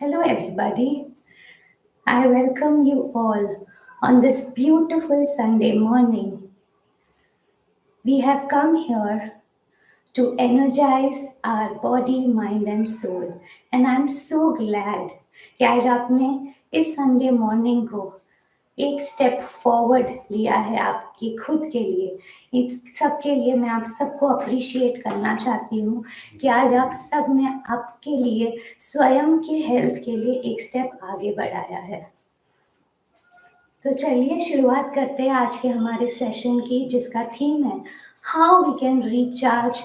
Hello, everybody. I welcome you all on this beautiful Sunday morning. We have come here to energize our body, mind, and soul. And I'm so glad कि आज आपने इस Sunday morning को एक step forward लिया है आपकी खुद के लिए। इस सब के लिए मैं आप सबको अप्रिशिएट करना चाहती हूँ कि आज आप सब ने आपके लिए स्वयं के हेल्थ के लिए एक स्टेप आगे बढ़ाया है। तो चलिए शुरुआत करते हैं आज के हमारे सेशन की, जिसका थीम है how we can recharge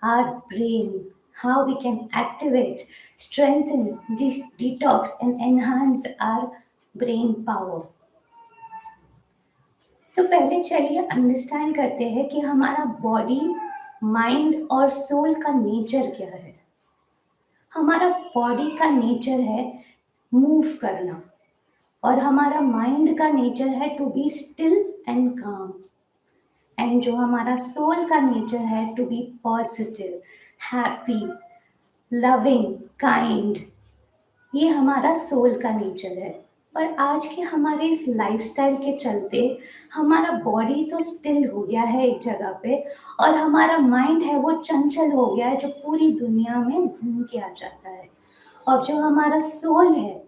our brain, how we can activate, strengthen, detox and enhance our brain power. तो पहले चलिए अंडरस्टैंड करते हैं कि हमारा बॉडी, माइंड और सोल का नेचर क्या है। हमारा बॉडी का नेचर है मूव करना, और हमारा माइंड का नेचर है to be still and calm, and जो हमारा सोल का नेचर है to be positive, happy, loving, kind. ये हमारा सोल का नेचर है। पर आज के हमारे इस लाइफस्टाइल के चलते हमारा बॉडी तो स्टिल हो गया है एक जगह पे, और हमारा माइंड है वो चंचल हो गया है, जो पूरी दुनिया में घूम के आ जाता है। और जो हमारा सोल है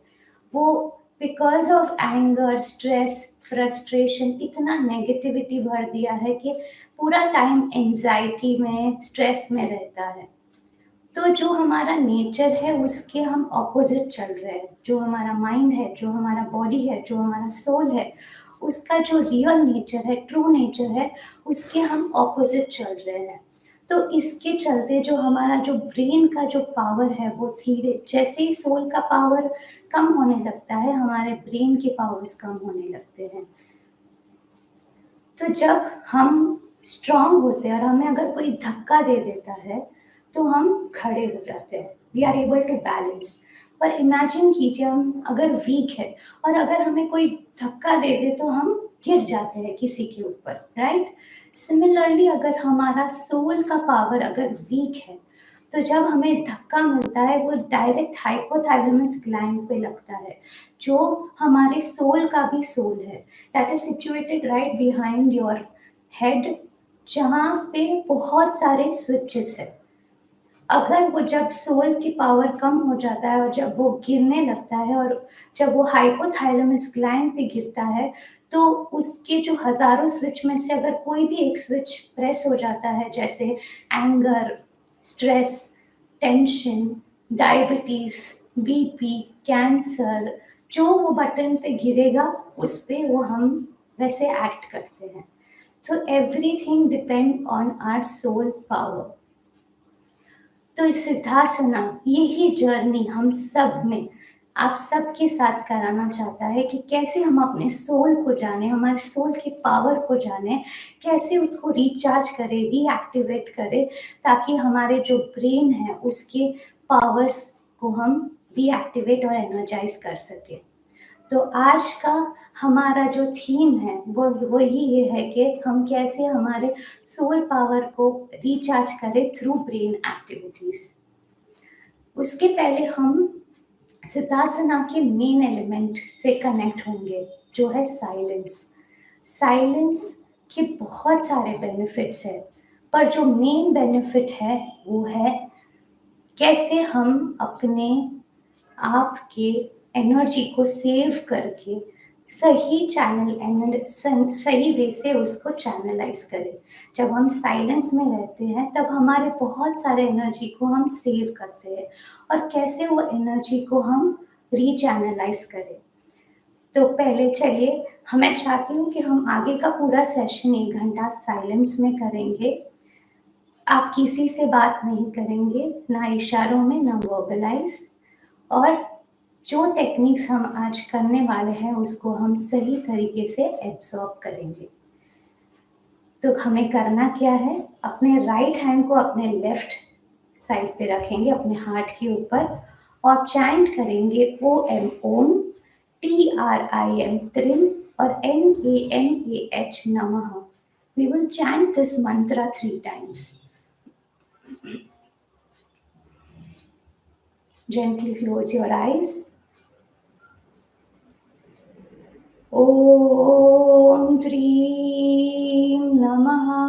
वो because of anger, stress, frustration, इतना नेगेटिविटी भर दिया है कि पूरा टाइम एंजाइटी में, स्ट्रेस में रहता है। तो जो हमारा नेचर है उसके हम ऑपोजिट चल रहे हैं। जो हमारा माइंड है, जो हमारा बॉडी है, जो हमारा सोल है, उसका जो रियल नेचर है, ट्रू नेचर है, उसके हम ऑपोजिट चल रहे हैं। तो इसके चलते जो हमारा जो ब्रेन का जो पावर है वो धीरे, जैसे ही सोल का पावर कम होने लगता है, हमारे ब्रेन के पावर्स कम होने लगते हैं। तो जब हम स्ट्रांग होते हैं और हमें अगर कोई धक्का दे देता है तो हम खड़े हो जाते हैं, we are able to balance. पर इमेजिन कीजिए हम अगर वीक है और अगर हमें कोई धक्का दे दे तो हम गिर जाते हैं किसी के ऊपर, राइट। सिमिलरली अगर हमारा सोल का पावर अगर वीक है तो जब हमें धक्का मिलता है वो डायरेक्ट हाइपोथैलेमस ग्लैंड पे लगता है, जो हमारे सोल का भी सोल है, that is situated right behind your head, जहाँ पे बहुत सारे स्विचेस है। अगर वो जब सोल की पावर कम हो जाता है और जब वो गिरने लगता है और जब वो हाइपोथैलेमस ग्लैंड पे गिरता है, तो उसके जो हजारों स्विच में से अगर कोई भी एक स्विच प्रेस हो जाता है, जैसे anger, stress, tension, diabetes, BP, cancer, जो वो बटन पे गिरेगा उस पे वो हम वैसे एक्ट करते हैं। So everything depend on our soul power. तो इस सिद्धासना, यही जर्नी हम सब में, आप सबके साथ कराना चाहता है कि कैसे हम अपने सोल को जाने, हमारे सोल के पावर को जाने, कैसे उसको रिचार्ज करें, रीएक्टिवेट करें, ताकि हमारे जो ब्रेन है उसके पावर्स को हम रीएक्टिवेट और एनर्जाइज कर सकें। तो आज का हमारा जो थीम है वो वही ये है कि हम कैसे हमारे सोल पावर को रिचार्ज करें थ्रू ब्रेन एक्टिविटीज। उसके पहले हम सिद्धासना के मेन एलिमेंट से कनेक्ट होंगे, जो है साइलेंस। साइलेंस के बहुत सारे बेनिफिट्स है, पर जो मेन बेनिफिट है वो है कैसे हम अपने आप के एनर्जी को सेव करके सही सही वे से उसको चैनलाइज करें। जब हम साइलेंस में रहते हैं तब हमारे बहुत सारे एनर्जी को हम सेव करते हैं, और कैसे वो एनर्जी को हम रीचैनलाइज करें। तो पहले चलिए, मैं चाहती हूँ कि हम आगे का पूरा सेशन 1 घंटा साइलेंस में करेंगे। आप किसी से बात नहीं करेंगे, ना इशारों में, ना वर्बलाइज, और जो टेक्निक्स हम आज करने वाले हैं उसको हम सही तरीके से एब्जॉर्ब करेंगे। तो हमें करना क्या है, अपने राइट हैंड को अपने लेफ्ट साइड पे रखेंगे, अपने हार्ट के ऊपर, और चैंट करेंगे OM, ओम, TRIM, त्रिम, और NAMAH, नमः। We will chant this mantra 3 times. Gently close your eyes. Om Dream Namaha.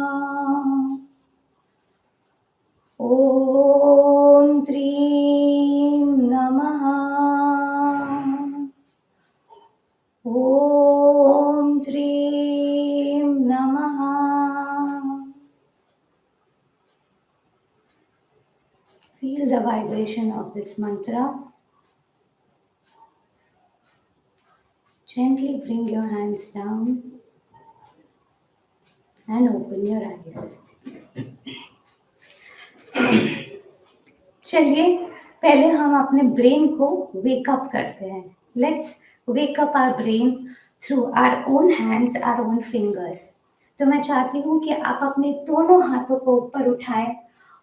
Om Dream Namaha. Om Dream Namaha. Feel the vibration of this mantra. Gently bring your hands down and open your eyes. चलिए पहले हम अपने brain को wake up करते हैं. Let's wake up our brain through our own hands, our own fingers. तो मैं चाहती हूँ कि आप अपने दोनों हाथों को ऊपर उठाएं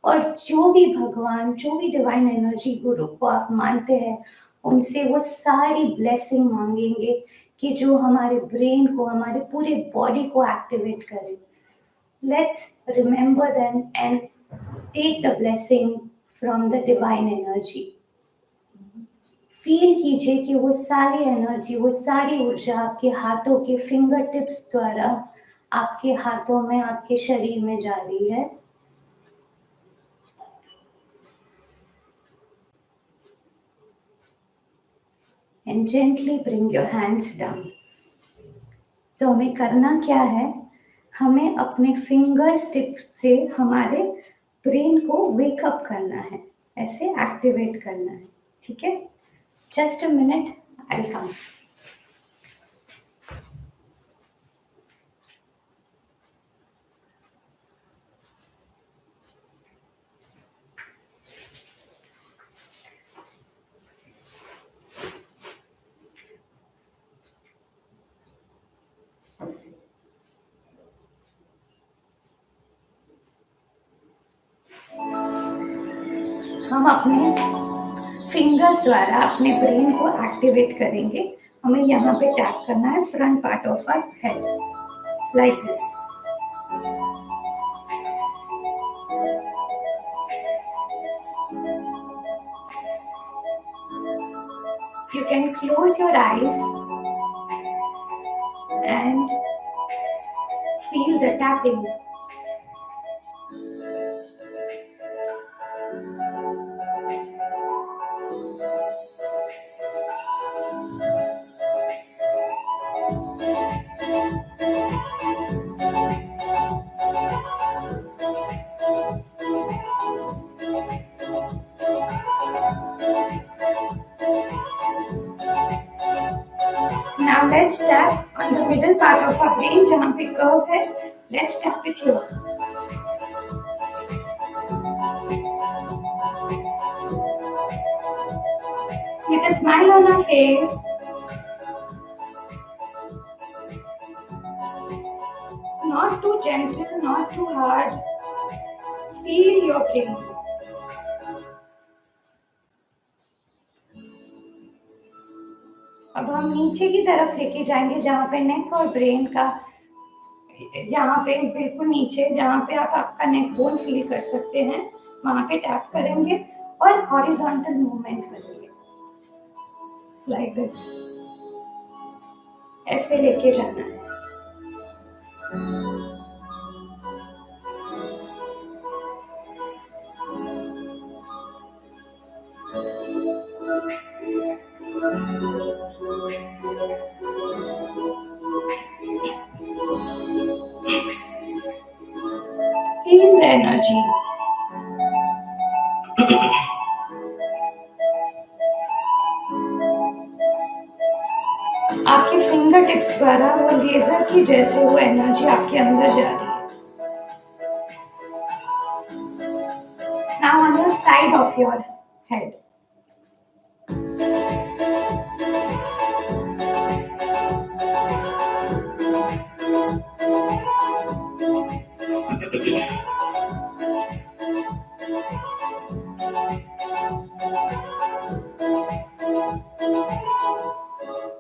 और जो भी भगवान, जो भी डिवाइन एनर्जी गुरु को आप मानते हैं, उनसे वो सारी ब्लेसिंग मांगेंगे कि जो हमारे ब्रेन को, हमारे पूरे बॉडी को एक्टिवेट करे. Let's remember them and take the blessing from the divine energy. Feel कीजिए कि वो सारी एनर्जी, वो सारी ऊर्जा आपके हाथों के फिंगर टिप्स द्वारा आपके हाथों में, आपके शरीर में जा रही है. And gently bring your hands down. तो हमें करना क्या है? हमें अपने फिंगर्स टिप से हमारे ब्रेन को वेकअप करना है, ऐसे एक्टिवेट करना है. ठीक है? Just a minute, I'll come. हम अपने फिंगर्स द्वारा अपने ब्रेन को एक्टिवेट करेंगे. हमें यहाँ पे टैप करना है front part of our head, like this. You can close your eyes and feel the tapping. Now let's tap on the middle part of our brain जहाँ पे curve है. Let's tap it here. With a smile on our face, not too gentle, not too hard. Feel your brain. अब हम नीचे की तरफ लेके जाएंगे जहाँ पे नेक और ब्रेन का, यहाँ पे बिल्कुल नीचे जहाँ पे आप आपका नेक बोन फील कर सकते हैं, वहाँ पे टैप करेंगे और हॉरिजॉन्टल मूवमेंट करेंगे, लाइक दिस. ऐसे लेके जाना है. Feel the energy. आपके फिंगर टिप्स द्वारा वो लेजर की जैसे वो एनर्जी आपके अंदर जा रही है. Now on the side of your head.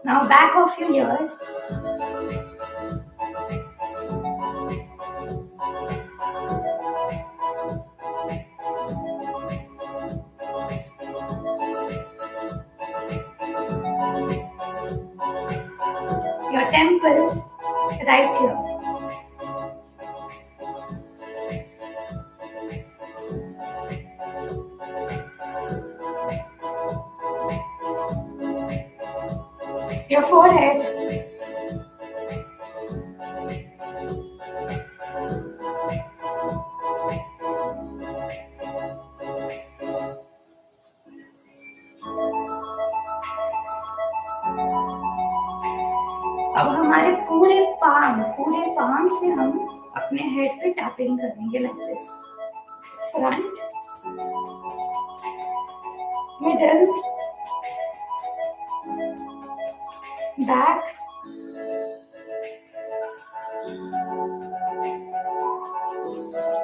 Now back of your ears. your temples, right here. Your forehead. अब हमारे पूरे पाम से हम अपने हेड पे टैपिंग करेंगे like this. Front, middle, back,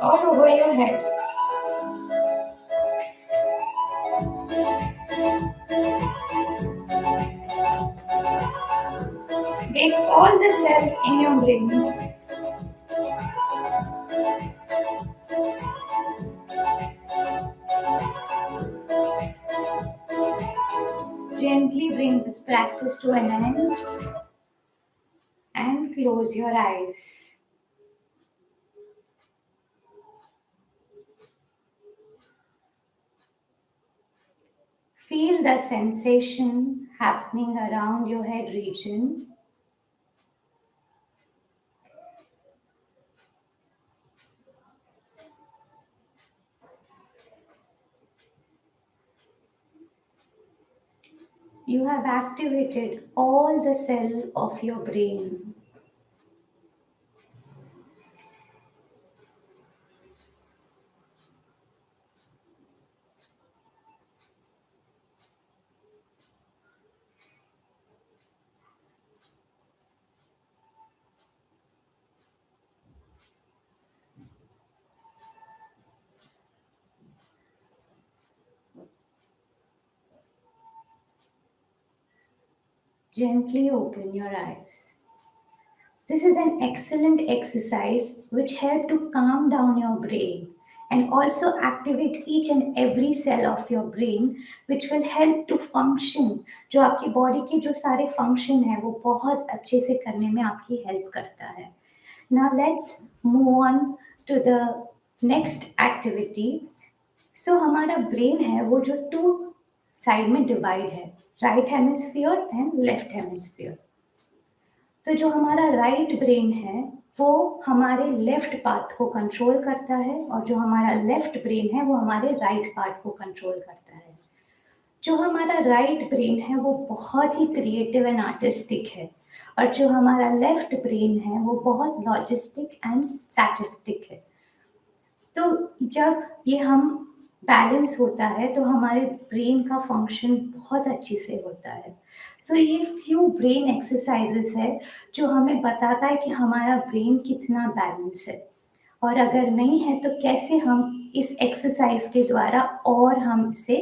all over your head. Make all the cells in your brain. Gently bring this practice to an end and close your eyes. Feel the sensation happening around your head region. You have activated all the cells of your brain. Gently open your eyes. This is an excellent exercise which helps to calm down your brain and also activate each and every cell of your brain which will help to function. जो आपकी body के जो सारे function है वो बहुत अच्छे से करने में आपकी हेल्प करता है. Now let's move on to the next activity. So हमारा ब्रेन है वो जो टू साइड में डिवाइड है, right hemisphere and left hemisphere. तो जो हमारा राइट ब्रेन है वो हमारे लेफ्ट पार्ट को कंट्रोल करता है और जो हमारा लेफ्ट ब्रेन है वो हमारे राइट पार्ट को कंट्रोल करता है. जो हमारा राइट ब्रेन है वो बहुत ही क्रिएटिव एंड आर्टिस्टिक है और जो हमारा लेफ्ट ब्रेन है वो बहुत लॉजिस्टिक एंड स्टैटिस्टिक है. तो जब ये हम बैलेंस होता है तो हमारे ब्रेन का फंक्शन बहुत अच्छे से होता है. सो ये फ्यू ब्रेन एक्सरसाइजेस है जो हमें बताता है कि हमारा ब्रेन कितना बैलेंस है और अगर नहीं है तो कैसे हम इस एक्सरसाइज के द्वारा और हम इसे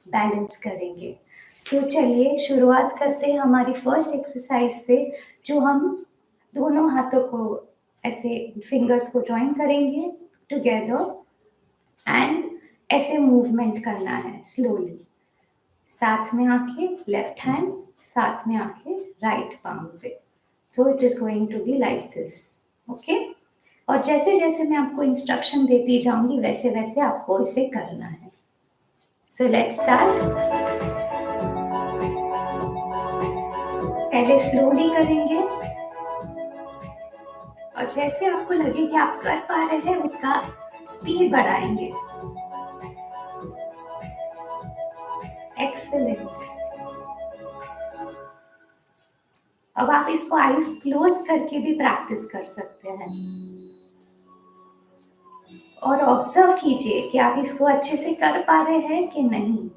बैलेंस करेंगे. सो चलिए शुरुआत करते हैं हमारी फर्स्ट एक्सरसाइज से, जो हम दोनों हाथों को ऐसे फिंगर्स को जॉइन करेंगे टुगेदर एंड ऐसे मूवमेंट करना है स्लोली. साथ में आके लेफ्ट हैंड, साथ में आके राइट पाम पे. So it is going to be like this. Okay. और जैसे जैसे मैं आपको इंस्ट्रक्शन देती जाऊंगी वैसे वैसे आपको इसे करना है. So let's start. पहले स्लोली करेंगे और जैसे आपको लगे कि आप कर पा रहे हैं उसका स्पीड बढ़ाएंगे. एक्सेलेंट. अब आप इसको आईज क्लोज करके भी प्रैक्टिस कर सकते हैं और ऑब्जर्व कीजिए कि आप इसको अच्छे से कर पा रहे हैं कि नहीं.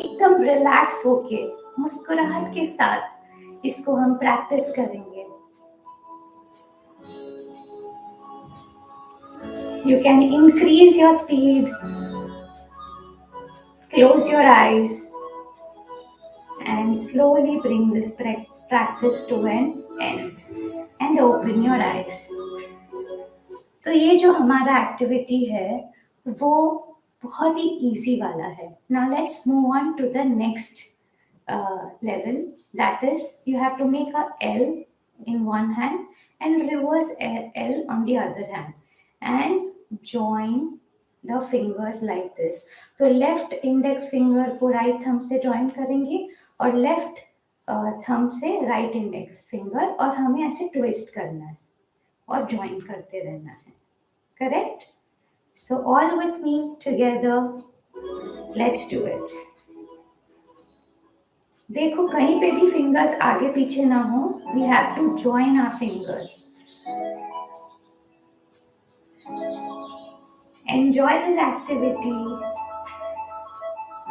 एकदम रिलैक्स होके मुस्कुराहट के साथ इसको हम प्रैक्टिस करेंगे. You can increase your speed, close your eyes and slowly bring this practice to an end and open your eyes. तो ये जो हमारा एक्टिविटी है वो बहुत ही इजी वाला है. Now let's move on to the next level, that is you have to make a L in one hand and reverse L on the other hand, and join the fingers like this. तो left index finger को right thumb से join करेंगे और left thumb से right index finger, और हमें ऐसे twist करना है और ज्वाइन करते रहना है. Correct? So all with me together, let's do it. देखो कहीं पे भी फिंगर्स आगे पीछे ना हो, we have to join our fingers. Enjoy this activity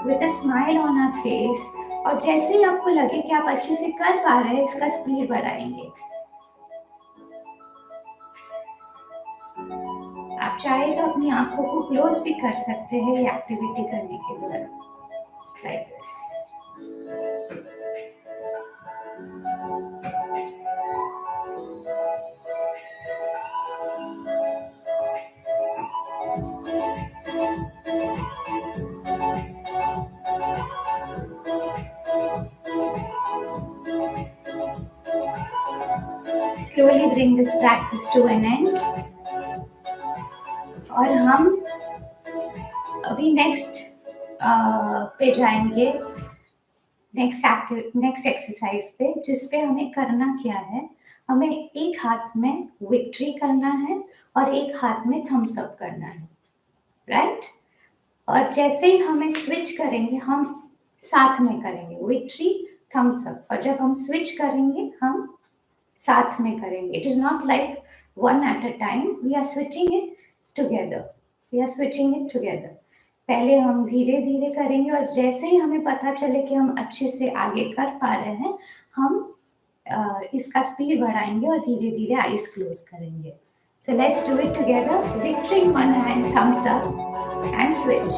with a smile on our face. और जैसे ही आपको लगे कि आप अच्छे से कर पा रहे हैं, इसका स्पीड बढ़ाएंगे. आप चाहे तो अपनी आंखों को क्लोज भी कर सकते हैं ये एक्टिविटी करने के दौरान, like this. Slowly bring this practice to an end. और हम अभी नेक्स्ट पे जाएंगे, नेक्स्ट एक्सरसाइज पे, जिस पे हमें करना क्या है. हमें एक हाथ में विक्ट्री करना है और एक हाथ में थम्स अप करना है, राइट? और जैसे ही हमें स्विच करेंगे, हम साथ में करेंगे विक्ट्री थम्स अप, और जब हम स्विच करेंगे हम साथ में करेंगे. It is not like one at a time, we are switching it together. We are switching it together. पहले हम धीरे धीरे करेंगे और जैसे ही हमें पता चले कि हम अच्छे से आगे कर पा रहे हैं, हम इसका स्पीड बढ़ाएंगे और धीरे धीरे आईज क्लोज करेंगे. So let's do it together. Victory in one hand, thumbs up, and switch.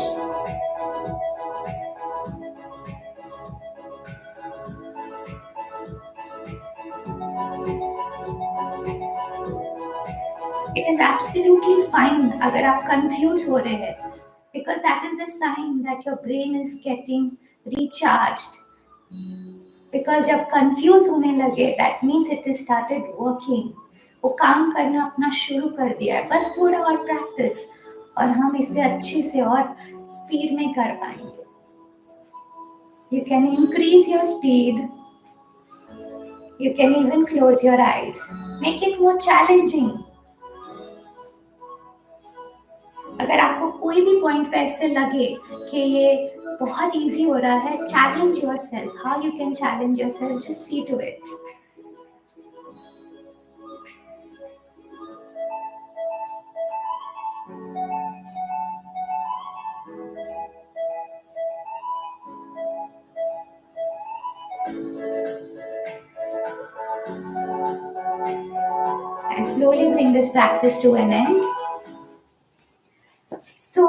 It is absolutely fine अगर आप confused हो रहे हैं, because that is a sign that your brain is getting recharged. Because जब confuse होने लगे, that means it has started working. वो काम करना अपना शुरू कर दिया है. बस थोड़ा और प्रैक्टिस और हम इसे अच्छे से और स्पीड में कर पाएंगे. You can increase your speed. You can even close your eyes. Make it more challenging. अगर आपको कोई भी पॉइंट पे ऐसे लगे कि ये बहुत इजी हो रहा है, challenge yourself. How you can challenge yourself? Just see to it. And slowly bring this practice to an end. So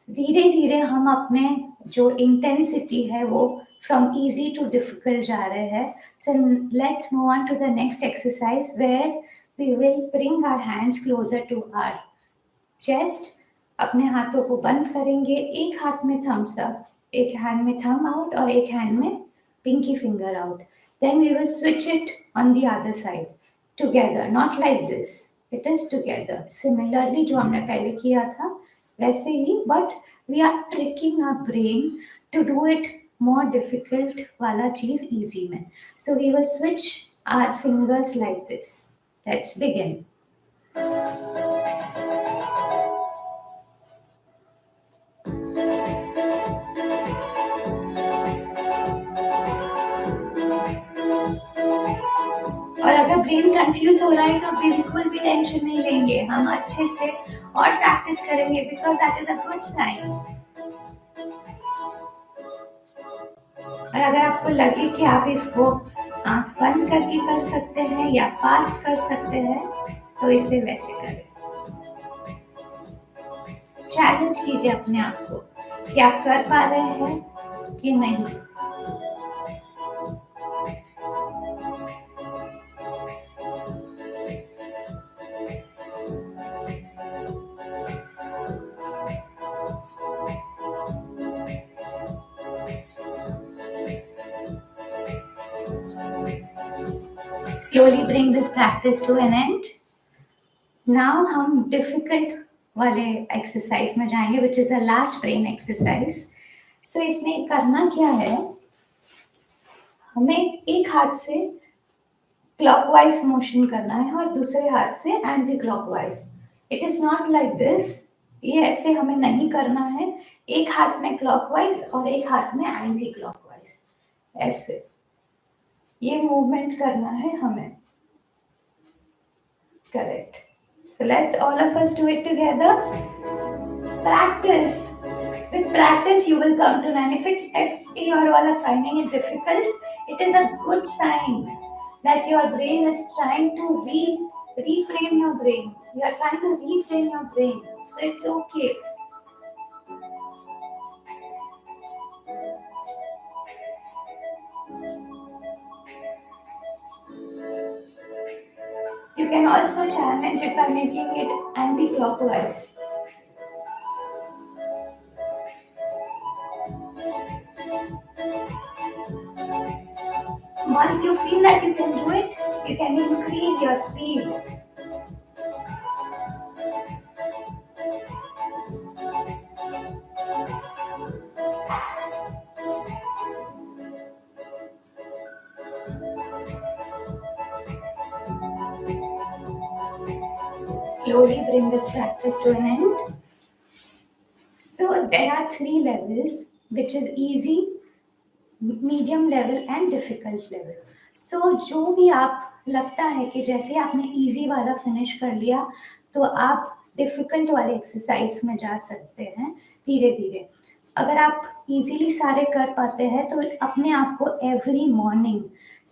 धीरे धीरे हम अपने जो इंटेंसिटी है वो from easy to difficult जा रहे हैं. So let's move on to the next exercise where we will bring our hands closer to our chest. अपने हाथों को बंद करेंगे. एक हाथ में thumbs up, एक हैंड में thumb out और एक हैंड में pinky finger out. Then we will switch it on the other side together, not like this. It is together. Similarly जो हमने पहले किया था वैसे ही, but we are tricking our brain to do it more difficult वाला चीज easy में. So we will switch our fingers like this. Let's begin. और अगर ब्रेन कंफ्यूज हो रहा है तो बिल्कुल भी टेंशन नहीं लेंगे, हम अच्छे से और प्रैक्टिस करेंगे, because that is a good sign. और अगर आपको लगे कि आप इसको आंख बंद करके कर सकते हैं या फास्ट कर सकते हैं, तो इसे वैसे करें. चैलेंज कीजिए अपने आप को कि आप कर पा रहे हैं कि नहीं. slowly bring this practice to an end. Now हम difficult वाले exercise में जाएंगे, which is the last brain exercise. So इसमें करना क्या है, हमें एक हाथ से क्लॉकवाइज मोशन करना है और दूसरे हाथ से anti clockwise. It is not like this, ये ऐसे हमें नहीं करना है. एक हाथ में क्लॉकवाइज और एक हाथ में एंटी क्लॉकवाइज, ऐसे ये मूवमेंट करना है हमें. Correct. So let's all of us do it together. Practice. With practice, you will come to learn. If you are all finding it difficult, it is a good sign that your brain is trying to reframe your brain. You are trying to reframe your brain, so it's okay. You can also challenge it by making it anti-clockwise. Once you feel that you can do it, you can increase your speed. Slowly bring this practice to an end. So there are 3 levels, which is easy, medium level and difficult level. So जो भी आप लगता है कि जैसे आपने easy वाला finish कर लिया तो आप डिफिकल्ट वाले एक्सरसाइज में जा सकते हैं धीरे धीरे. अगर आप इजीली सारे कर पाते हैं तो अपने आप को एवरी मॉर्निंग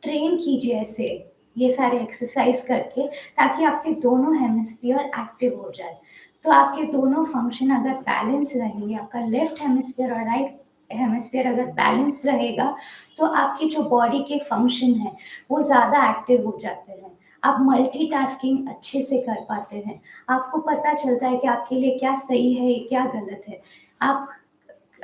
ट्रेन कीजिए ऐसे ये सारे एक्सरसाइज करके, ताकि आपके दोनों हेमिस्फीयर एक्टिव हो जाए. तो आपके दोनों फंक्शन अगर बैलेंस रहेंगे, आपका लेफ्ट हेमिस्फीयर और राइट हेमिस्फीयर अगर बैलेंस रहेगा, तो आपकी जो बॉडी के फंक्शन है वो ज़्यादा एक्टिव हो जाते हैं. आप मल्टीटास्किंग अच्छे से कर पाते हैं. आपको पता चलता है कि आपके लिए क्या सही है, क्या गलत है. आप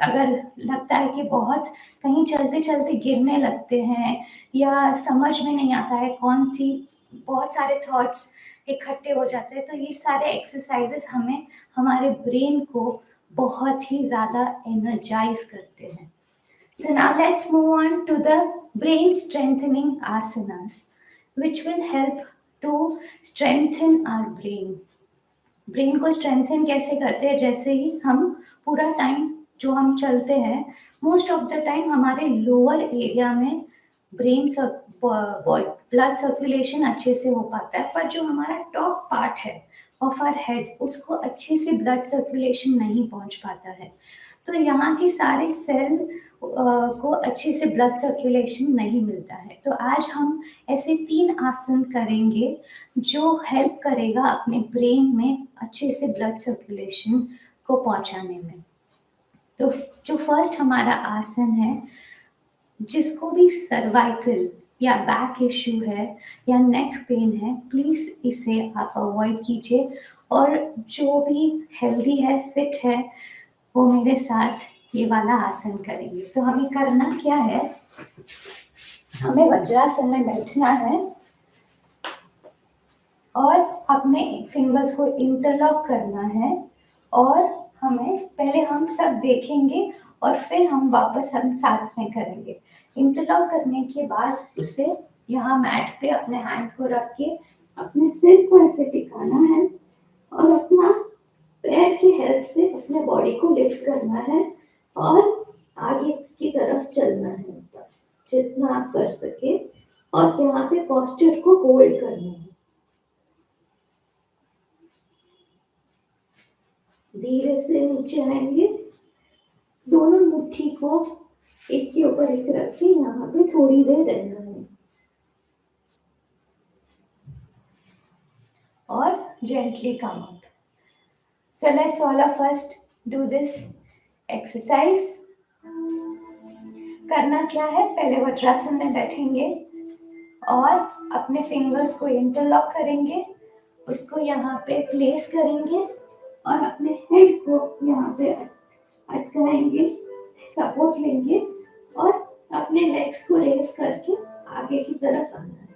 अगर लगता है कि बहुत कहीं चलते चलते गिरने लगते हैं या समझ में नहीं आता है कौन सी, बहुत सारे थॉट्स इकट्ठे हो जाते हैं, तो ये सारे एक्सरसाइजेस हमें हमारे ब्रेन को बहुत ही ज़्यादा एनर्जाइज करते हैं. So now let's move on to the brain strengthening asanas which will help to strengthen our brain. Brain को स्ट्रेंथन कैसे करते हैं, जैसे ही हम पूरा टाइम जो हम चलते हैं, मोस्ट ऑफ द टाइम हमारे लोअर एरिया में ब्रेन ब्लड सर्कुलेशन अच्छे से हो पाता है, पर जो हमारा टॉप पार्ट है ऑफ आवर हेड उसको अच्छे से ब्लड सर्कुलेशन नहीं पहुंच पाता है. तो यहाँ के सारे सेल को अच्छे से ब्लड सर्कुलेशन नहीं मिलता है. तो आज हम ऐसे 3 आसन करेंगे जो हेल्प करेगा अपने ब्रेन में अच्छे से ब्लड सर्कुलेशन को पहुंचाने में. तो जो फर्स्ट हमारा आसन है, जिसको भी सर्वाइकल या बैक इश्यू है या नेक पेन है, प्लीज़ इसे आप अवॉइड कीजिए. और जो भी हेल्दी है, फिट है, वो मेरे साथ ये वाला आसन करेंगे. तो हमें करना क्या है, हमें वज्रासन में बैठना है और अपने फिंगर्स को इंटरलॉक करना है. और हमें पहले हम सब देखेंगे और फिर हम वापस हम साथ में करेंगे. इंटरलॉक करने के बाद उसे यहाँ मैट पे अपने हैंड को रख के अपने सिर को ऐसे टिकाना है और अपना पैर की हेल्प से अपने बॉडी को लिफ्ट करना है और आगे की तरफ चलना है, बस जितना आप कर सके. और यहाँ पे पोस्चर को होल्ड करना है. धीरे से नीचे आएंगे, दोनों मुट्ठी को एक के ऊपर एक रख के यहाँ पे थोड़ी देर रहना है और gently come up. So let's all of us do this exercise. करना क्या है, पहले वज्रासन में बैठेंगे और अपने फिंगर्स को इंटरलॉक करेंगे, उसको यहाँ पे प्लेस करेंगे और अपने हेड को यहाँ पे अटकाएंगे, सपोर्ट लेंगे और अपने लेग्स को रेस करके आगे की तरफ आना है.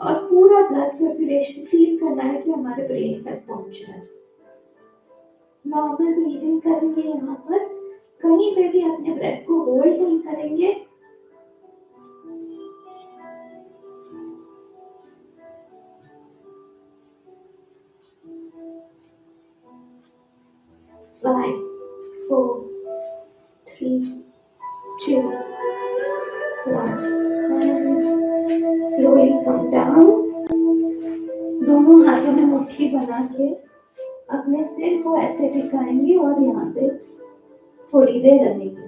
और पूरा ब्लड सर्कुलेशन फील करना है कि हमारे ब्रेन तक पहुंच रहा है। नॉर्मल ब्रीदिंग करेंगे यहाँ पर, कहीं पे भी अपने ब्रेथ को होल्ड नहीं करेंगे। Five, four, three, two, one. Slowly come down. दोनों हाथों में मुट्ठी बना के अपने सिर को ऐसे टिकाएंगे और यहाँ पे थोड़ी देर रहेंगे।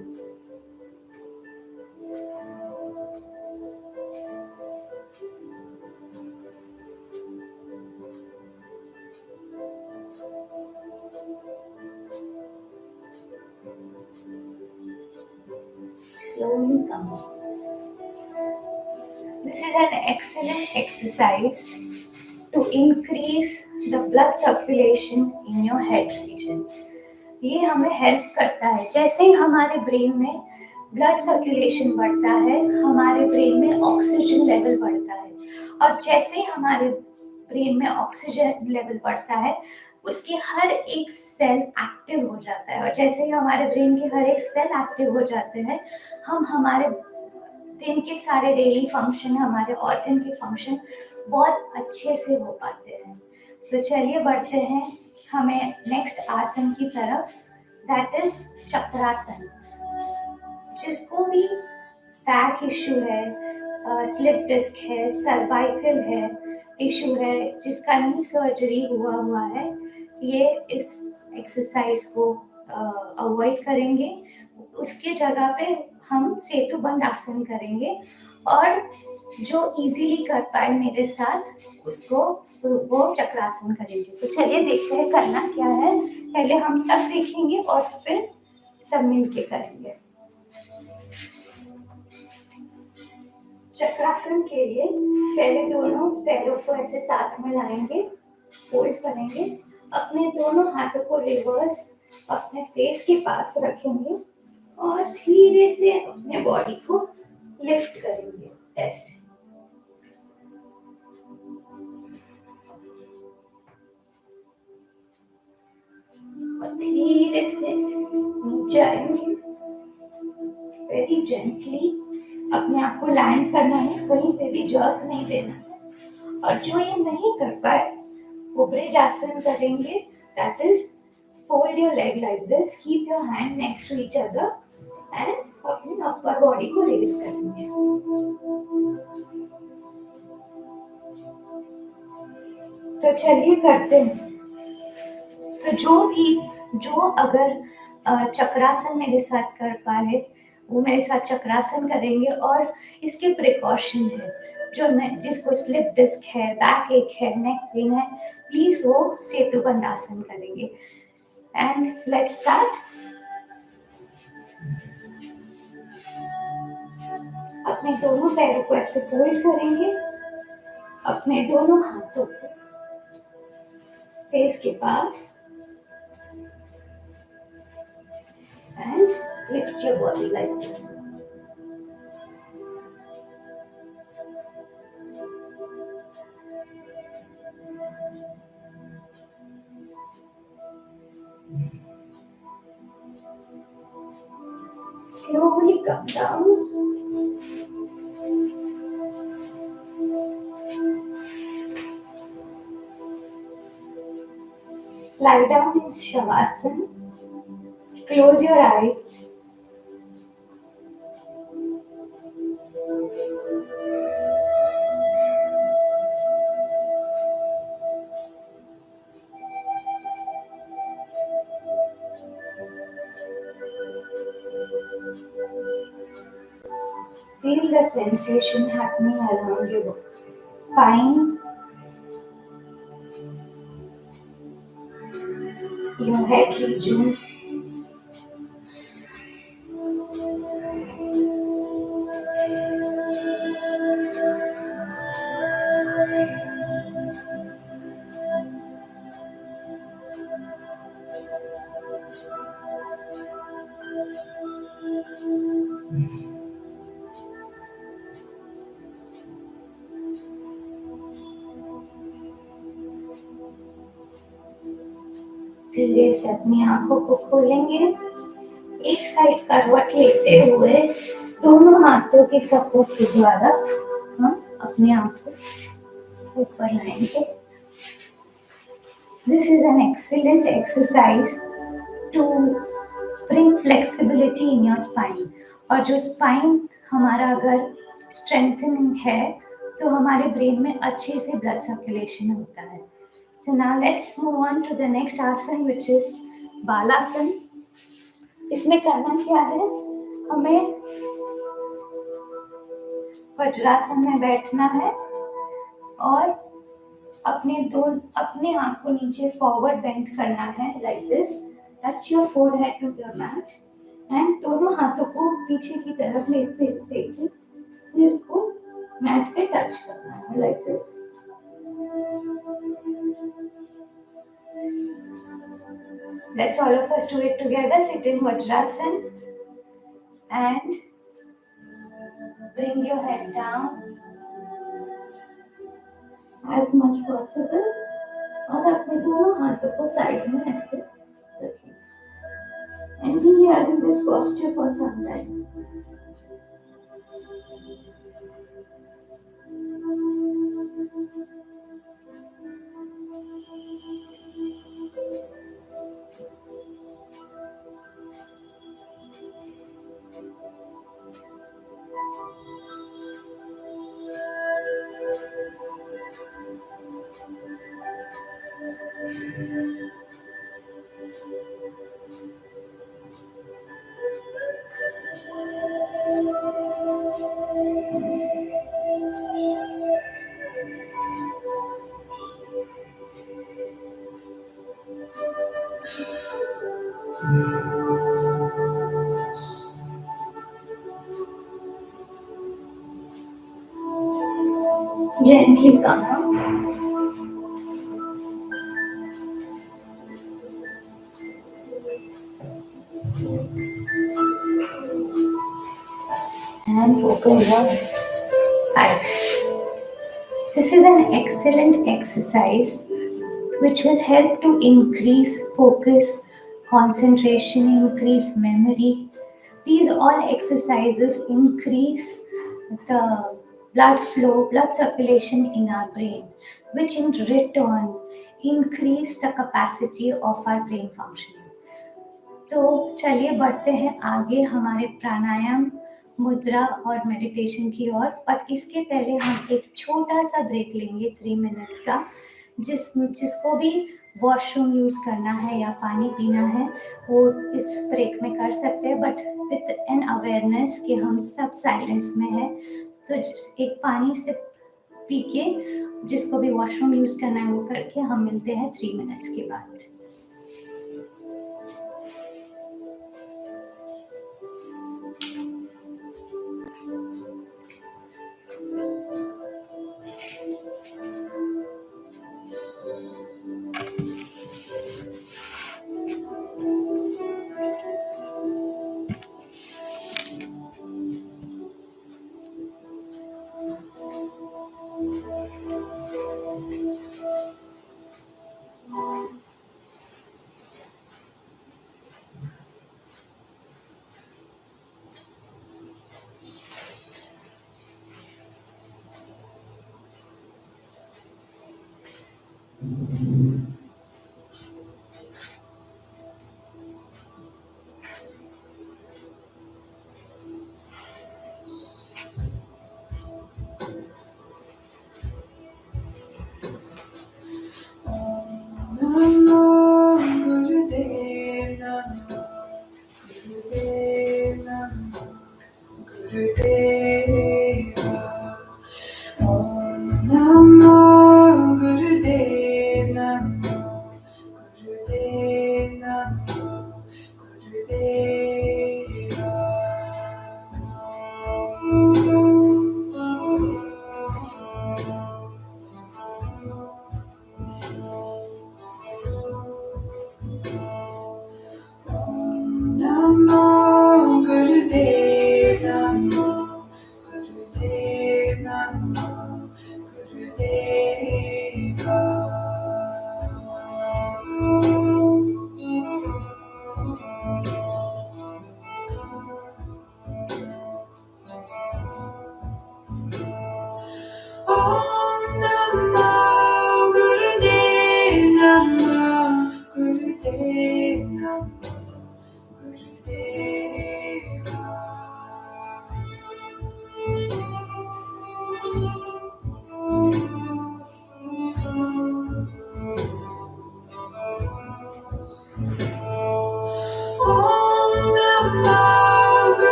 Slowly come. This is an excellent exercise to increase the blood circulation in your head region. ये हमें हेल्प करता है। जैसे ही हमारे ब्रेन में ब्लड सर्कुलेशन बढ़ता है, हमारे ब्रेन में ऑक्सीजन लेवल बढ़ता है, और जैसे ही हमारे ब्रेन में ऑक्सीजन लेवल बढ़ता है, उसकी हर एक सेल एक्टिव हो जाता है, और जैसे ही हमारे ब्रेन के हर एक सेल एक्टिव हो जाते हैं, हम हमारे दिन के सारे डेली फंक्शन, हमारे ऑर्गन के फंक्शन बहुत अच्छे से हो पाते हैं। तो चलिए बढ़ते हैं हमें नेक्स्ट आसन की तरफ, दैट इज चक्रासन। जिसको भी बैक इशू है, स्लिप डिस्क है, सर्वाइकल है इशू है, जिसका नी सर्जरी हुआ है, ये इस एक्सरसाइज को अवॉइड करेंगे। उसके जगह पे हम सेतु बंद आसन करेंगे, और जो इजीली कर पाए मेरे साथ उसको वो चक्रासन करेंगे। तो चलिए देखते हैं करना क्या है। पहले हम सब देखेंगे और फिर सब मिलके करेंगे। चक्रासन के लिए पहले दोनों पैरों को ऐसे साथ में लाएंगे, फोल्ड करेंगे, अपने दोनों हाथों को रिवर्स अपने फेस के पास रखेंगे और धीरे से अपने बॉडी को लिफ्ट करेंगे ऐसे। और धीरे से नीचे आएंगे, वेरी जेंटली अपने आप को लैंड करना है, कहीं पे भी जर्क नहीं देना है। और जो ये नहीं कर पाए वो ब्रिज आसन करेंगे, that is fold your leg like this, keep your hand next to each other and अपने अपर बॉडी को रेज करेंगे। तो चलिए करते हैं। तो जो अगर चक्रासन मेरे साथ कर पाए वो मेरे साथ चक्रासन करेंगे। और इसके प्रिकॉशन है, जिसको स्लिप डिस्क है, बैक एक है, नेक पेन है, प्लीज वो सेतु बंद आसन करेंगे। And let's start. अपने दोनों पैरों को ऐसे फोल्ड करेंगे, अपने दोनों हाथों को फेस के पास, and lift your body like this. Slowly come down. Lie down in Shavasana. Close your eyes. Feel the sensation happening around your spine, your head region. धीरे से अपनी आंखों को खोलेंगे। एक साइड करवट लेते हुए दोनों हाथों के सपोर्ट के द्वारा हम अपने आप को ऊपर लाएंगे। This is an excellent exercise to bring flexibility in your spine. और जो स्पाइन हमारा अगर स्ट्रेंथनिंग है तो हमारे ब्रेन में अच्छे से ब्लड सर्कुलेशन होता है। So now let's move on to the next आसन which is बालासन। इसमें करना क्या है, हमें वज्रासन में बैठना है और अपने हाथ को नीचे फॉरवर्ड बेंड करना है like this, touch your forehead to your mat and दोनों हाथों को पीछे की तरफ लेते हुए सिर को मैट पे टच करना है like this. Let's all of us do it together. Sit in Vajrasan and bring your head down as much possible और अपने दोनों हाथों को साइड में ऐसे रखें and be here in this posture for some time. Gently come up. And open your eyes. This is an excellent exercise which will help to increase focus, concentration, increase memory. These all exercises increase the blood flow, blood circulation in our brain, which in return increase the capacity of our brain functioning. तो चलिए बढ़ते हैं आगे हमारे प्राणायाम, मुद्रा और meditation की ओर। और इसके पहले हम एक छोटा सा ब्रेक लेंगे 3 मिनट्स का। जिसको भी वॉशरूम यूज़ करना है या पानी पीना है वो इस ब्रेक में कर सकते हैं, बट विथ एन अवेयरनेस कि हम सब साइलेंस में है। तो एक पानी से पी के जिसको भी वॉशरूम यूज़ करना है वो करके हम मिलते हैं 3 मिनट्स के बाद।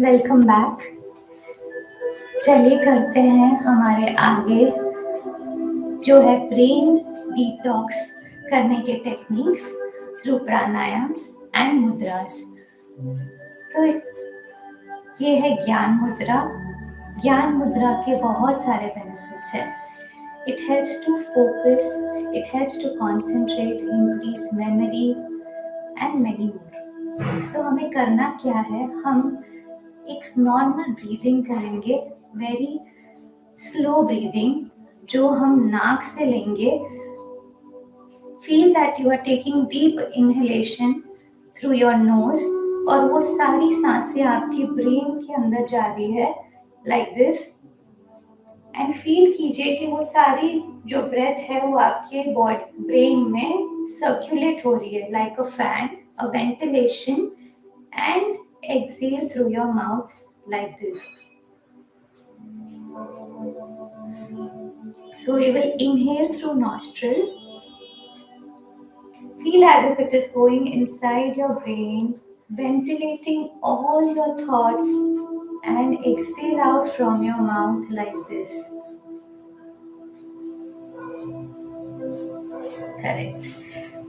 Welcome back. चलिए करते हैं हमारे आगे जो है ब्रेन डिटॉक्स करने के टेक्निक्स थ्रू प्राणायाम्स एंड मुद्रास। तो ये है ज्ञान मुद्रा। ज्ञान मुद्रा के बहुत सारे बेनिफिट्स हैं। It helps to focus, it helps to concentrate, increase memory and many more. So हमें करना क्या है, हम एक नॉर्मल ब्रीदिंग करेंगे, वेरी स्लो ब्रीदिंग जो हम नाक से लेंगे। Feel that you are taking deep inhalation through your nose और वो सारी सांसें आपकी ब्रेन के अंदर जा रही है लाइक दिस। एंड फील कीजिए कि वो सारी जो ब्रेथ है वो आपके बॉडी ब्रेन में सर्कुलेट हो रही है like a fan, a ventilation. And exhale through your mouth like this. So we will inhale through nostril. Feel as if it is going inside your brain, ventilating all your thoughts, and exhale out from your mouth like this. Correct.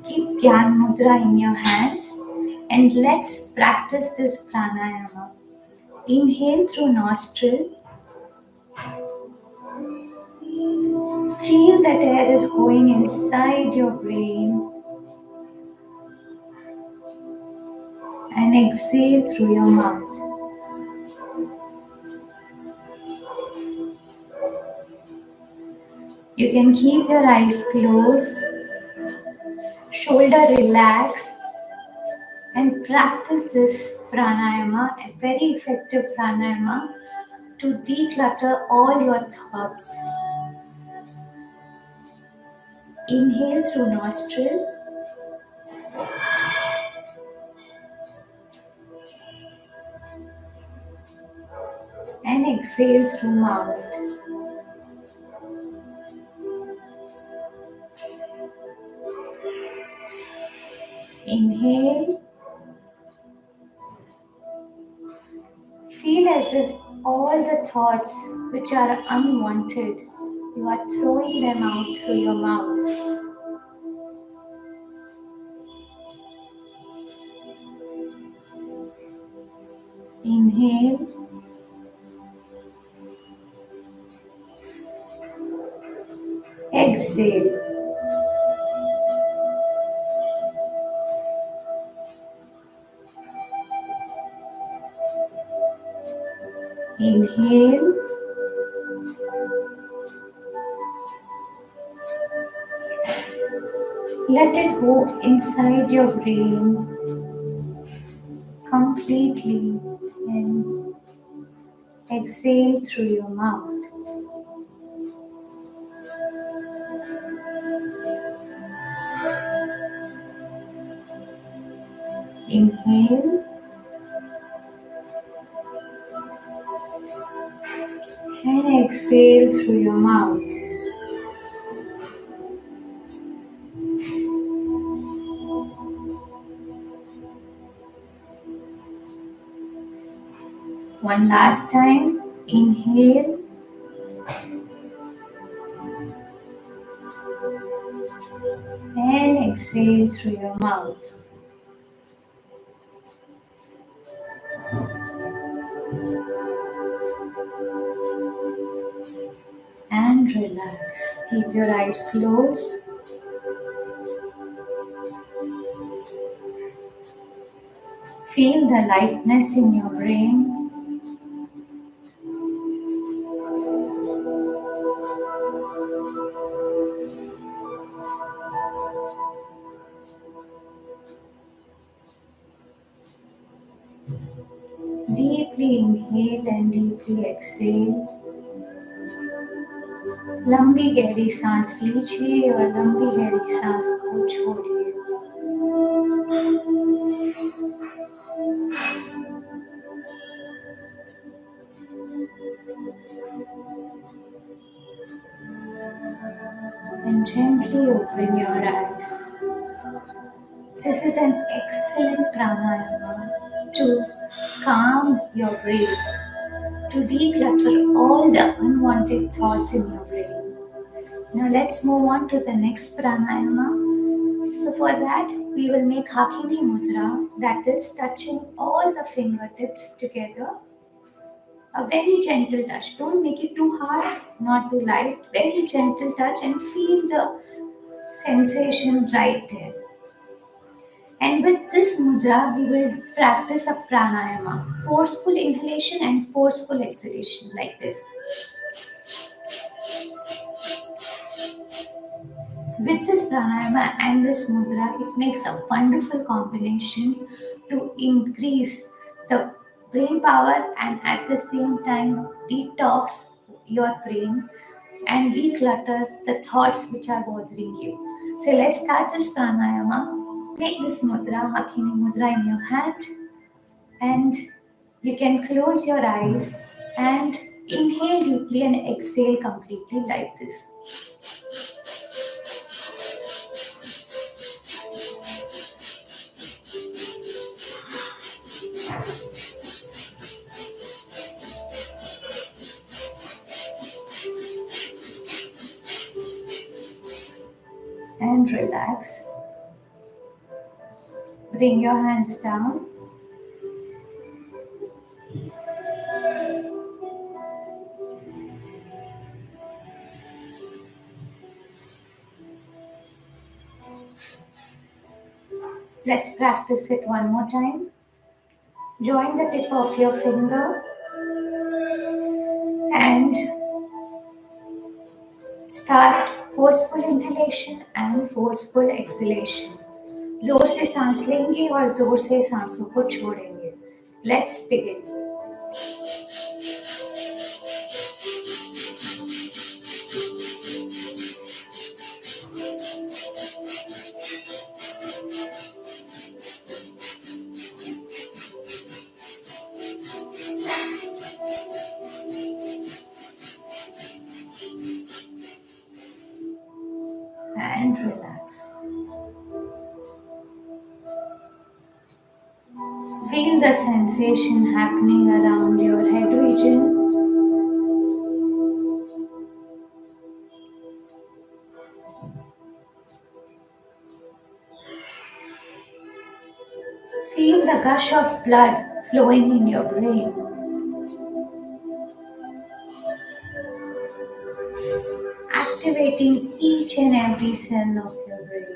Keep Gyan Mudra in your hands and let's practice this pranayama. Inhale through nostril. Feel that air is going inside your brain and exhale through your mouth. You can keep your eyes closed, shoulder relaxed, and practice this pranayama, a very effective pranayama to declutter all your thoughts. Inhale through nostril and exhale through mouth. Inhale. Feel as if all the thoughts which are unwanted, you are throwing them out through your mouth. Inhale. Exhale. Inhale. Let it go inside your brain completely and exhale through your mouth. Inhale and exhale through your mouth. One last time. Inhale and exhale through your mouth. And relax. Keep your eyes closed. Feel the lightness in your brain. Deeply inhale and deeply exhale. लंबी गहरी सांस लीजिए और लंबी गहरी सांस को छोड़िए। And gently open your eyes. This is an excellent pranayama to calm your brain, to declutter all the unwanted thoughts in your brain. Now let's move on to the next pranayama. So for that, we will make Hakini Mudra, that is touching all the fingertips together. A very gentle touch. Don't make it too hard, not too light. Very gentle touch and feel the sensation right there. And with this mudra, we will practice a pranayama, forceful inhalation and forceful exhalation, like this. With this pranayama and this mudra, it makes a wonderful combination to increase the brain power and at the same time detox your brain and declutter the thoughts which are bothering you. So let's start this pranayama. Make this mudra, Hakini mudra, in your hand, and you can close your eyes and inhale deeply and exhale completely like this. And relax. Bring your hands down. Let's practice it one more time. Join the tip of your finger and start forceful inhalation and forceful exhalation. जोर से सांस लेंगे और जोर से सांसों को छोड़ेंगे. Let's begin. And relax. Feel the sensation happening around your head region. Feel the gush of blood flowing in your brain. Activating each and every cell of your brain.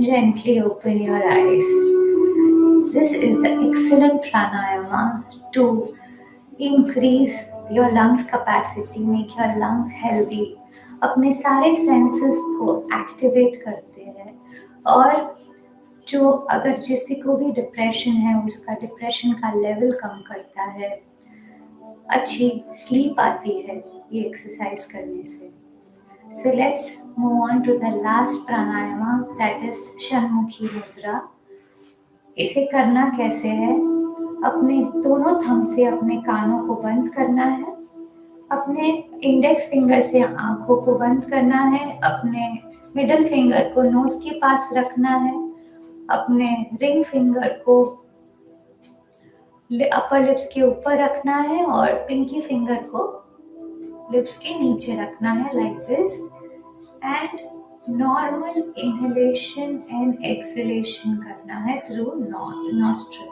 Gently open your eyes. This is the excellent pranayama to increase your lungs capacity, make your lungs healthy. अपने सारे senses को activate करते हैं और जो अगर किसी को भी डिप्रेशन है उसका डिप्रेशन का लेवल कम करता है. अच्छी स्लीप आती है ये एक्सरसाइज करने से. So let's move on to the last pranayama, that is Shanmukhi Mudra. इसे करना कैसे है? अपने दोनों थंब से अपने कानों को बंद करना है. अपने इंडेक्स फिंगर से आंखों को बंद करना है. अपने मिडिल फिंगर को नोज के पास रखना है. अपने रिंग फिंगर को अपर लिप्स के ऊपर रखना है और पिंकी फिंगर को लिप्स के नीचे रखना है, like this. And normal inhalation and exhalation करना है थ्रू नॉस्ट्रल.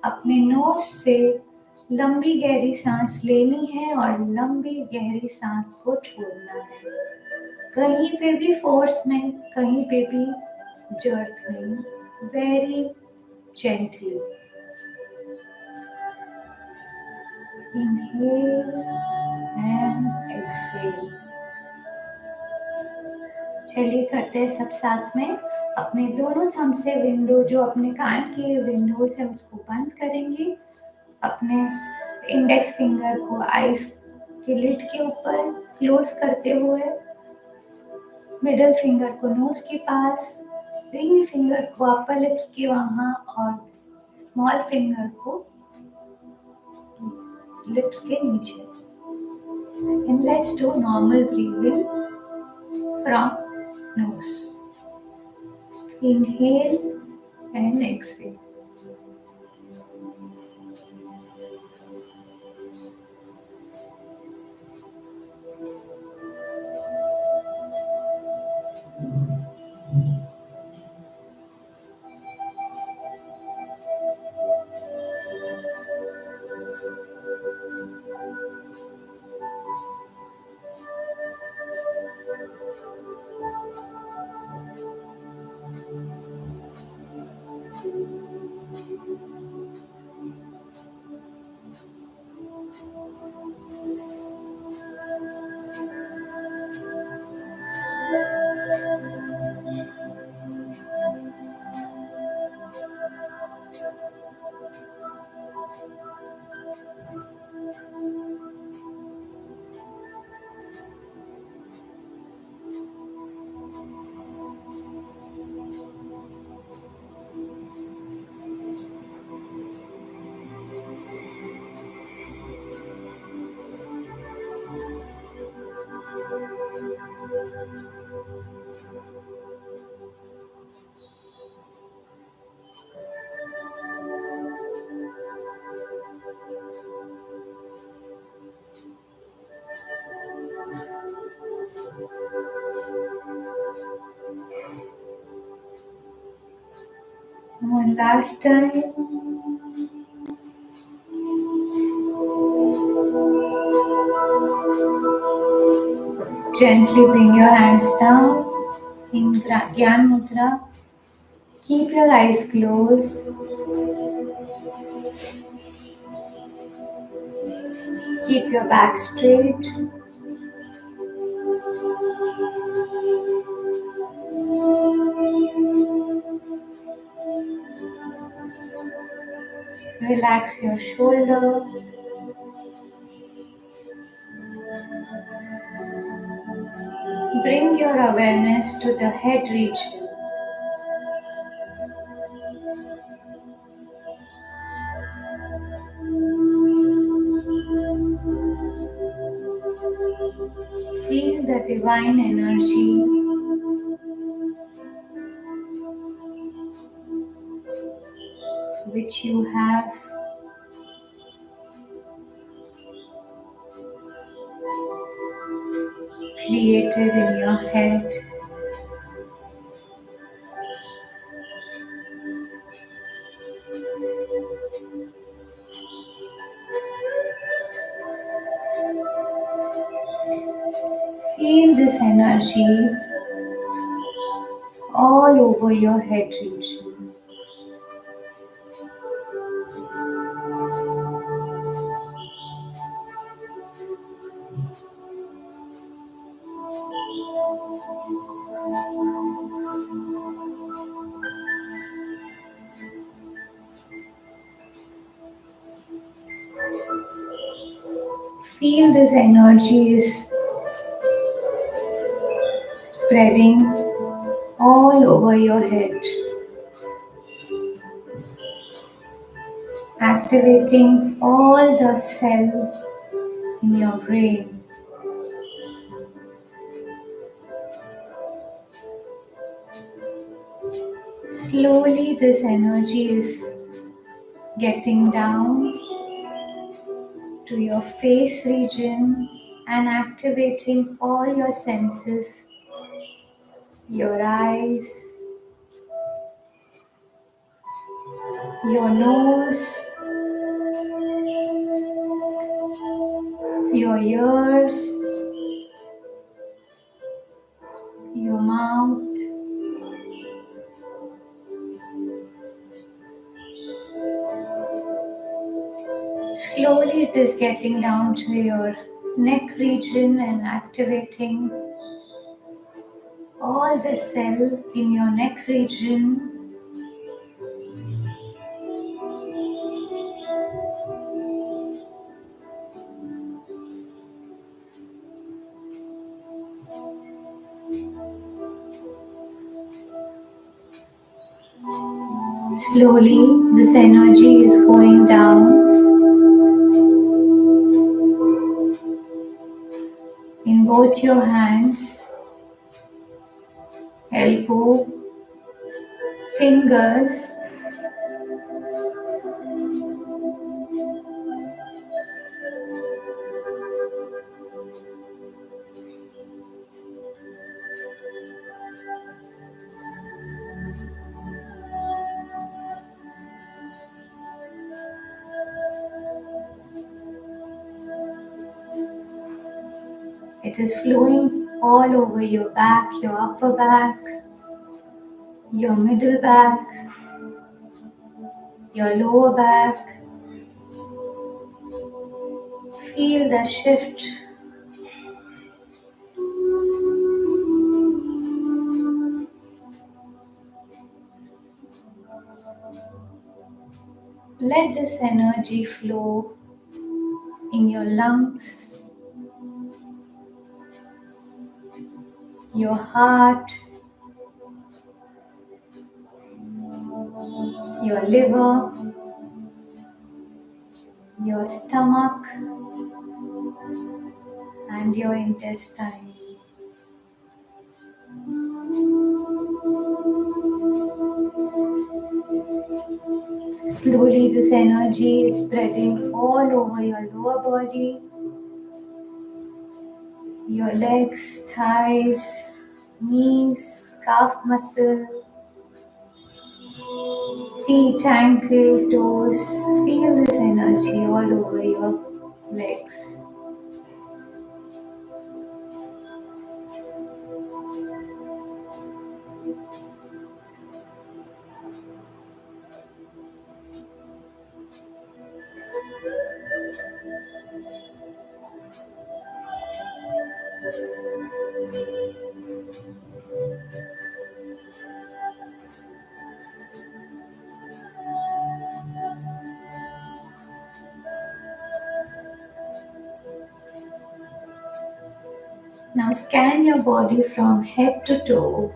अपने नोज से लंबी गहरी सांस लेनी है और लंबी गहरी सांस को छोड़ना है. कहीं पे भी फोर्स नहीं, कहीं पे भी जर्क नहीं. Very gently. Inhale and exhale. चलिए करते हैं सब साथ में. अपने दोनों थंब से विंडो जो अपने कान की विंडोज है उसको बंद करेंगे. अपने इंडेक्स फिंगर को आईज के लिड के ऊपर क्लोज करते हुए, मिडल फिंगर को नोज के पास, रिंग फिंगर को अपर लिप्स के वहां और स्मॉल फिंगर को लिप्स के नीचे. And let's do normal breathing from nose. Inhale and exhale. One last time. Gently bring your hands down in Gyan Mudra. Keep your eyes closed. Keep your back straight. Relax your shoulder. Bring your awareness to the head region. Feel the divine energy which you have created in your head. Feel this energy all over your head region. Feel this energy is spreading all over your head, activating all the cells in your brain. Slowly this energy is getting down to your face region and activating all your senses, your eyes, your nose, your ears, your mouth. Slowly it is getting down to your neck region and activating all the cell in your neck region. Slowly, this energy is going down in both your hands, elbow, fingers. It is flowing all over your back, your upper back, your middle back, your lower back. Feel the shift. Let this energy flow in your lungs, your heart, your liver, your stomach, and your intestine. Slowly, this energy is spreading all over your lower body, your legs, thighs, knees, calf muscle, feet, ankle, toes. Feel this energy all over your legs. Now scan your body from head to toe.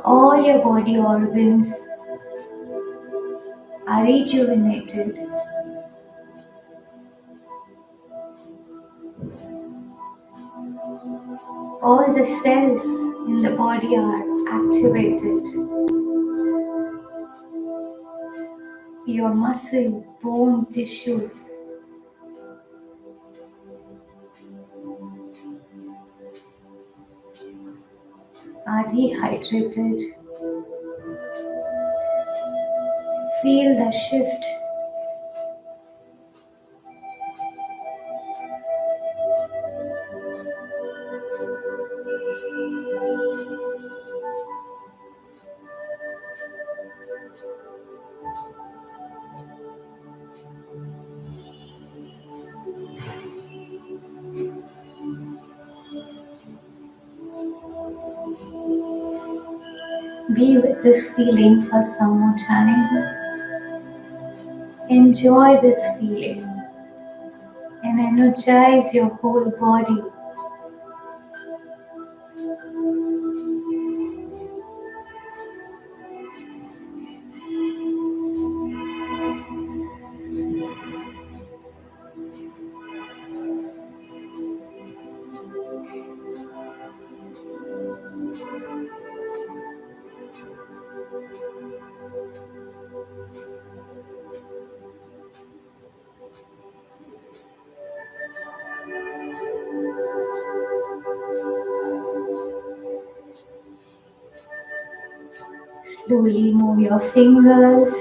All your body organs are rejuvenated. All the cells in the body are activated. Your muscle, bone, tissue are rehydrated. Feel the shift. Be with this feeling for some more time. Enjoy this feeling and energize your whole body. Slowly move your fingers.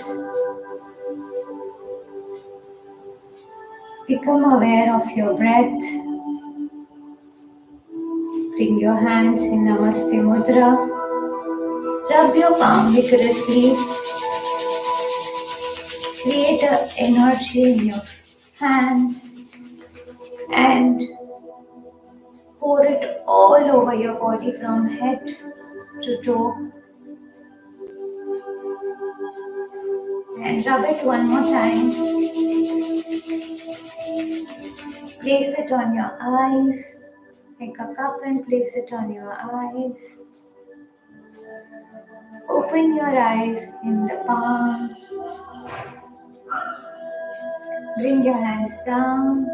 Become aware of your breath. Bring your hands in Namaste Mudra. Rub your palm vigorously. Create an energy in your hands and pour it all over your body from head to toe. And rub it one more time. Place it on your eyes, Make a cup and place it on your eyes. Open your eyes in the palm. Bring your hands down.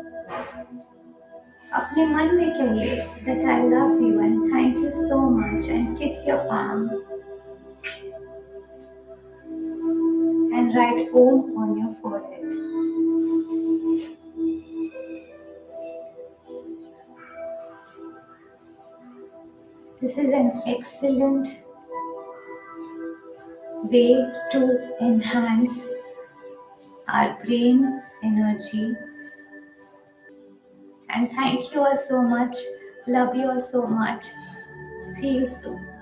अपने मन में कहिए that I love you and thank you so much and kiss your palm and write Om on your forehead. This is an excellent way to enhance our brain energy. And thank you all so much. Love you all so much. See you soon.